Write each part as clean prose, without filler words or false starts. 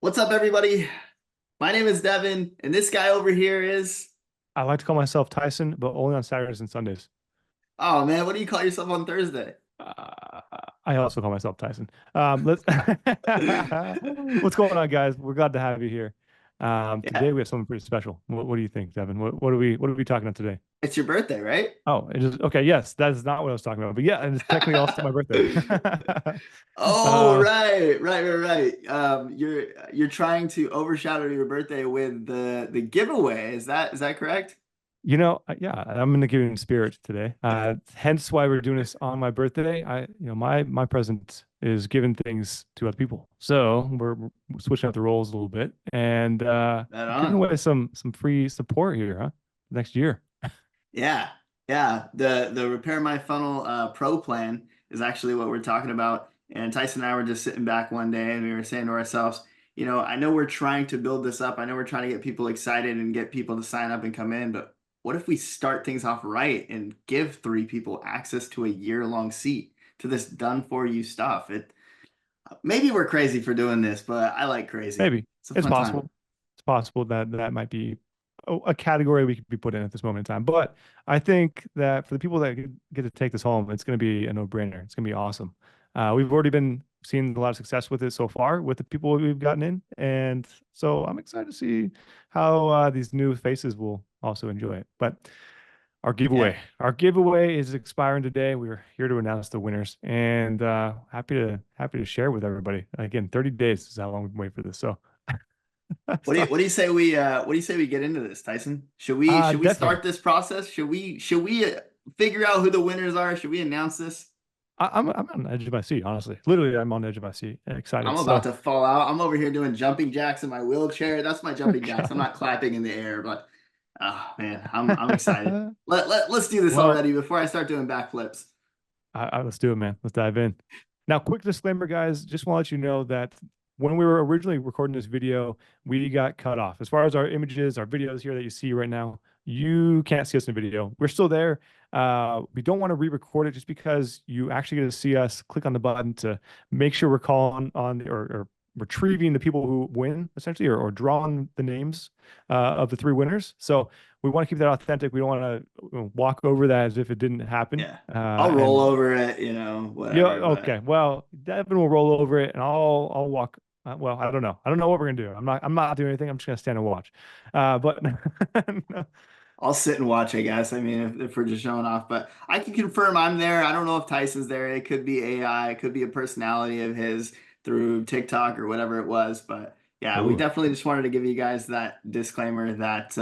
What's up, everybody? My name is Devin, and this guy over here is. I like to call myself Tyson, but only on Saturdays and Sundays. Oh man, what do you call yourself on Thursday? Uh, I also call myself Tyson. Let's What's going on, guys? We're glad to have you here. Yeah, Today we have something pretty special. What do you think, Devin? What are we talking about today? it's your birthday, right? Oh, it is okay. Yes, that is not what I was talking about, but yeah, and it's technically also my birthday. Oh, uh, right. You're trying to overshadow your birthday with the giveaway. Is that correct? Yeah, I'm in the giving spirit today. Hence why we're doing this on my birthday. My present is giving things to other people. So we're switching up the roles a little bit and Right giving on. away some free support here, huh? Next year. Yeah, yeah. The Repair My Funnel Pro plan is actually what we're talking about. And Tyson and I were just sitting back one day and we were saying to ourselves, I know we're trying to build this up. I know we're trying to get people excited and get people to sign up and come in, but what if we start things off right and give three people access to a year-long seat to this done for you stuff? It maybe we're crazy for doing this, but I like crazy. Maybe It's a it's fun time. possible. It's possible that that might be a category we could be put in at this moment in time. But I think that for the people that get to take this home, it's going to be a no-brainer. It's going to be awesome. We've already been seeing a lot of success with it so far with the people we've gotten in, and so I'm excited to see how these new faces will also enjoy it. But Yeah. our giveaway is expiring today. We're here to announce the winners, and happy to share with everybody. Again, 30 days is how long we've been waiting for this. So. What do you say we get into this, Tyson? Should we Definitely. start this process? Should we figure out who the winners are? Should we announce this? I'm on the edge of my seat, honestly. Literally, I'm on the edge of my seat and I'm excited. about So, to fall out. I'm over here doing jumping jacks in my wheelchair. That's my jumping jacks. I'm God. not clapping in the air, but oh man, I'm excited. Let's do this Well, already before I start doing backflips. let's do it, man. Let's dive in. Now, quick disclaimer, guys. Just want to let you know that when we were originally recording this video, we got cut off. As far as our images, our videos here that you see right now, you can't see us in video. We're still there. We don't want to re-record it just because you actually get to see us click on the button to make sure we're calling on or retrieving the people who win essentially or drawing the names of the three winners. So we want to keep that authentic. We don't want to walk over that as if it didn't happen. Yeah, I'll roll And over it, yeah, whatever. But okay. Well, Devin will roll over it, and I'll walk. Well, I don't know. I don't know what we're gonna do. I'm not doing anything. I'm just gonna stand and watch. But I'll sit and watch, I guess. I mean, if we're just showing off, but I can confirm I'm there. I don't know if Tyson's there. It could be AI, it could be a personality of his through TikTok or whatever it was. But yeah, we Ooh, definitely just wanted to give you guys that disclaimer that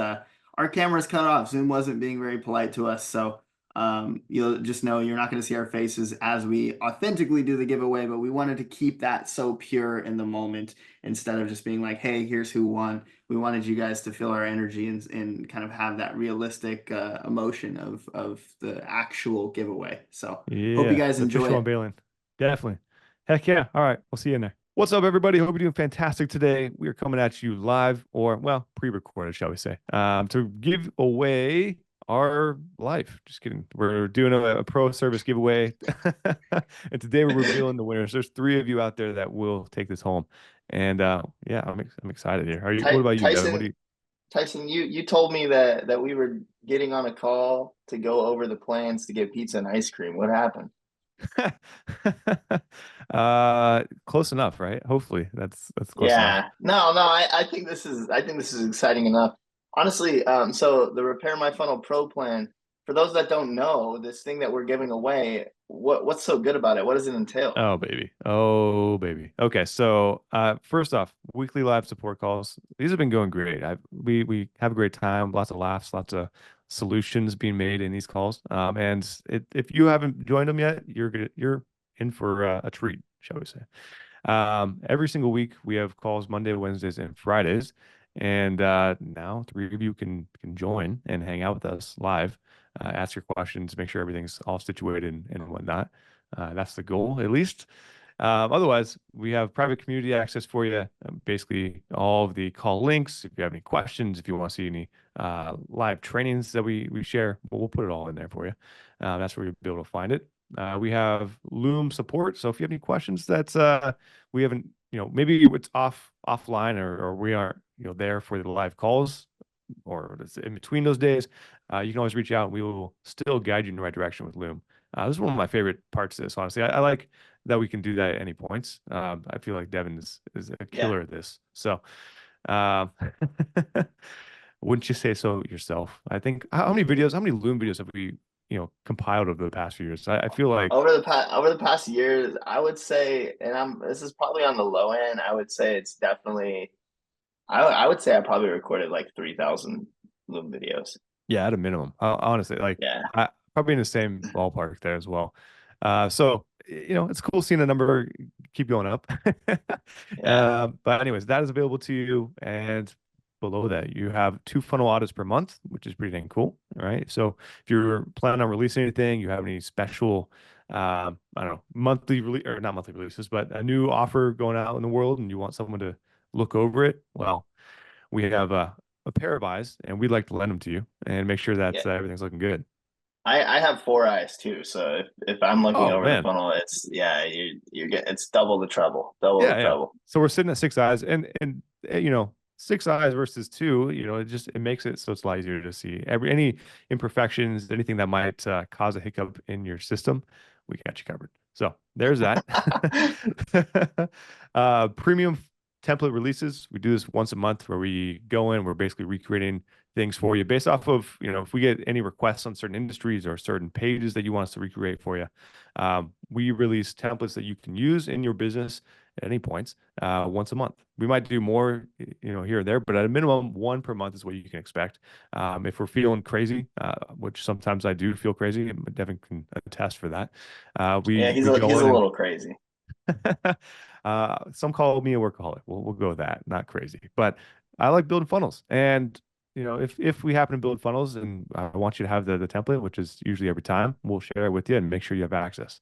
our camera's cut off. Zoom wasn't being very polite to us. So you'll just know you're not going to see our faces as we authentically do the giveaway, but we wanted to keep that so pure in the moment instead of just being like, hey, here's who won. We wanted you guys to feel our energy and kind of have that realistic emotion of the actual giveaway. So hope you yeah, guys the enjoy official it. unveiling. Definitely. Heck yeah. All right, we'll see you in there. What's up, everybody? Hope you're doing fantastic today. We are coming at you live, or well, pre-recorded, shall we say, to give away our life. Just kidding. We're doing a pro service giveaway, and today we're revealing the winners. There's three of you out there that will take this home, and yeah, I'm excited here. Are you? What about you, Devin? What do Tyson, you? Tyson, you told me that we were getting on a call to go over the plans to get pizza and ice cream. What happened? Close enough, right? Hopefully, that's close enough. Yeah. No, I think this is exciting enough. Honestly, so the Repair My Funnel Pro plan, for those that don't know, this thing that we're giving away, what's so good about it? What does it entail? Oh baby. Oh baby. Okay, so first off, weekly live support calls. These have been going great. We have a great time, lots of laughs, lots of solutions being made in these calls. And if you haven't joined them yet, you're in for a treat, shall we say. Every single week we have calls Monday, Wednesdays, and Fridays. And now three of you can join and hang out with us live, ask your questions, make sure everything's all situated and whatnot. That's the goal, at least. Otherwise, we have private community access for you. Basically, all of the call links. If you have any questions, if you want to see any live trainings that we share, we'll put it all in there for you. That's where you'll be able to find it. We have Loom support. So if you have any questions that's we haven't maybe it's offline, or we aren't, there for the live calls, or it's in between those days, you can always reach out and we will still guide you in the right direction with Loom. This is one of my favorite parts of this, honestly. I like that we can do that at any points. I feel like Devin is a Yeah. killer at this. So, um, wouldn't you say so yourself? I think how many Loom videos have we, compiled over the past few years? I feel like, Over the past years, I would say, and this is probably on the low end. I would say it's definitely. I would say I probably recorded like 3,000 Loom videos. yeah, at a minimum. Honestly, like Yeah, I probably in the same ballpark there as well. So it's cool seeing the number keep going up. yeah, But anyways, that is available to you, and below that you have 2 funnel audits per month, which is pretty dang cool. All right. So if you're planning on releasing anything, you have any special, I don't know, monthly release or not monthly releases, but a new offer going out in the world, and you want someone to look over it, well, we have a pair of eyes, and we'd like to lend them to you and make sure that yeah. everything's looking good. I have four eyes too, so if I'm looking Oh over the man, funnel, it's yeah, you're getting it's double the trouble, double the yeah, yeah. trouble. So we're sitting at 6 eyes, and 6 eyes versus two. It makes it so it's a lot easier to see any imperfections, anything that might cause a hiccup in your system. We got you covered. So there's that. Premium template releases. We do this once a month where we go in. We're basically recreating things for you based off of, if we get any requests on certain industries or certain pages that you want us to recreate for you. We release templates that you can use in your business at any points once a month. We might do more, here or there, but at a minimum, one per month is what you can expect. If we're feeling crazy, which sometimes I do feel crazy, and Devin can attest for that. Yeah, We he's go a in and little crazy. some call me a workaholic. We'll go with that. Not crazy, but I like building funnels. And if we happen to build funnels and I want you to have the template, which is usually every time, we'll share it with you and make sure you have access.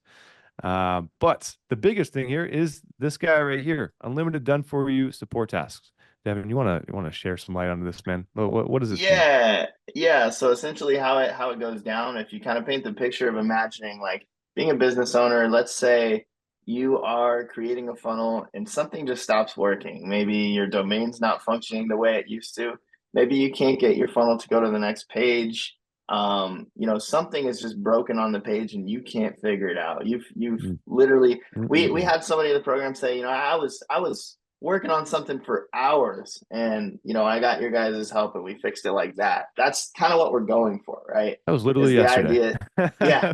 But the biggest thing here is this guy right here, unlimited done for you support tasks. Devin, you wanna share some light on this, man? What does this mean? Yeah, yeah. So essentially, how it goes down, if you kind of paint the picture of imagining like being a business owner, let's say you are creating a funnel and something just stops working. Maybe your domain's not functioning the way it used to. Maybe you can't get your funnel to go to the next page. Something is just broken on the page and you can't figure it out. You've Mm, literally mm, mm, we mm. had somebody in the program say, I was working on something for hours and I got your guys' help and we fixed it like that. That's kind of what we're going for, right? That was literally Is the yesterday. idea, yeah,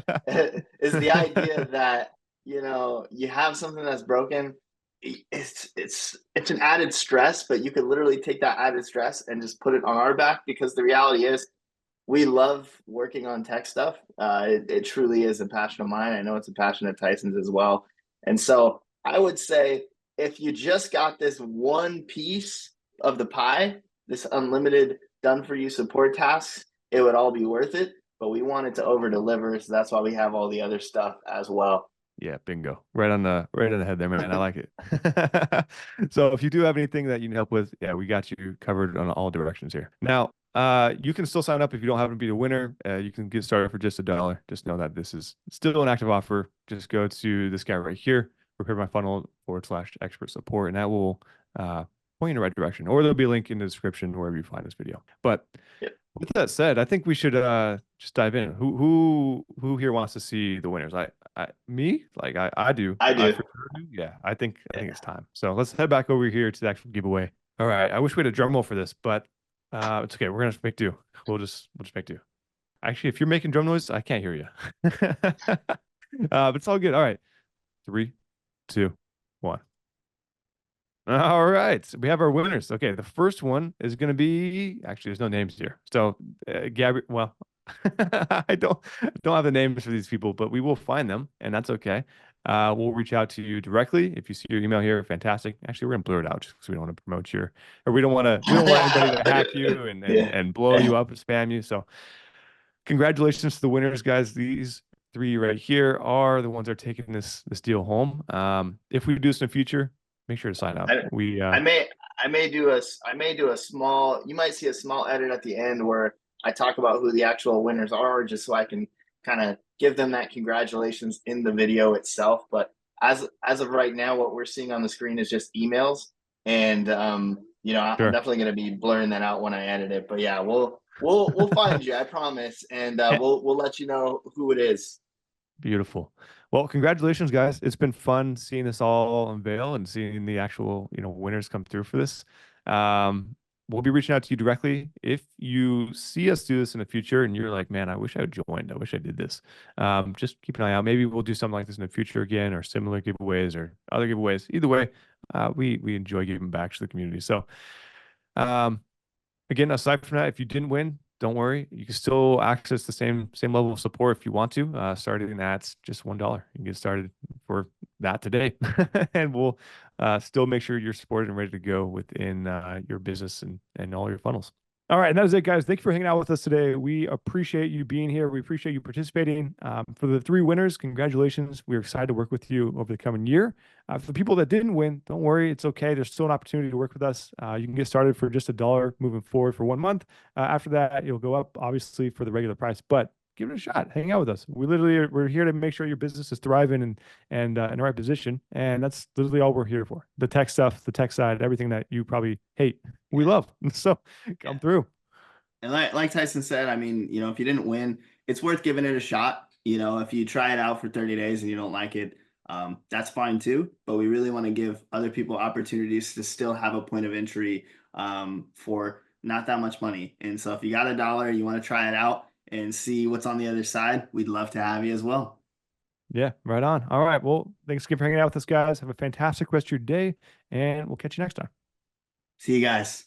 is the idea that you have something that's broken. It's an added stress, but you could literally take that added stress and just put it on our back, because the reality is we love working on tech stuff. It truly is a passion of mine. I know it's a passion of Tyson's as well. And so I would say if you just got this one piece of the pie, this unlimited done for you support tasks, it would all be worth it. But we wanted to over deliver. So that's why we have all the other stuff as well. Yeah, bingo. Right on the head there, man. I like it. So if you do have anything that you need help with, yeah, we got you covered on all directions here. Now, you can still sign up if you don't happen to be the winner. You can get started for just $1. Just know that this is still an active offer. Just go to this guy right here, prepare my funnel /expert support, and that will point you in the right direction. Or there'll be a link in the description wherever you find this video. But Yep. with that said, I think we should just dive in. Who here wants to see the winners? Me, like I do. I I do. for sure do. Yeah, I think Yeah. it's time. So let's head back over here to the actual giveaway. All right. I wish we had a drum roll for this, but it's okay. We're gonna make do. We'll just make do. Actually, if you're making drum noise, I can't hear you. But it's all good. All right. 3, 2, 1. All right, we have our winners. Okay, the first one is going to be, actually, there's no names here. So, Gabby, well, I don't have the names for these people, but we will find them, and that's okay. We'll reach out to you directly if you see your email here. Fantastic. Actually, we're gonna blur it out just because we don't want to promote your, or we don't want anybody to hack you and and Yeah. and blow you up and spam you. So, congratulations to the winners, guys. These three right here are the ones that are taking this deal home. If we do this in the future, make sure to sign up. I, We I may do a small, you might see a small edit at the end where I talk about who the actual winners are, just so I can kind of give them that congratulations in the video itself. But as of right now, what we're seeing on the screen is just emails, and I'm Sure. definitely going to be blurring that out when I edit it. But yeah, we'll find you, I promise, and we'll let you know who it is. Beautiful. Well, congratulations, guys. It's been fun seeing this all unveil and seeing the actual, winners come through for this. Um, we'll be reaching out to you directly. If you see us do this in the future and you're like, man, I wish I had joined. I wish I did this. Just keep an eye out. Maybe we'll do something like this in the future again, or similar giveaways or other giveaways. Either way, we enjoy giving back to the community. So, um, again, aside from that, if you didn't win, don't worry. You can still access the same level of support if you want to. Starting at just $1, you can get started for that today, and we'll still make sure you're supported and ready to go within your business and all your funnels. All right, and that is it, guys. Thank you for hanging out with us today. We appreciate you being here. We appreciate you participating. For the three winners, congratulations. We're excited to work with you over the coming year. For the people that didn't win, don't worry. It's okay. There's still an opportunity to work with us. You can get started for just $1 moving forward for 1 month. After that, you'll go up, obviously, for the regular price. But give it a shot. Hang out with us. We're here to make sure your business is thriving and in the right position. And that's literally all we're here for. The tech stuff, the tech side, everything that you probably hate, we love. So Yeah. come through. And like Tyson said, I mean, if you didn't win, it's worth giving it a shot. If you try it out for 30 days and you don't like it, that's fine too. But we really want to give other people opportunities to still have a point of entry for not that much money. And so if you got $1, you want to try it out and see what's on the other side, we'd love to have you as well. Yeah, right on. All right. Well, thanks again for hanging out with us, guys. Have a fantastic rest of your day, and we'll catch you next time. See you guys.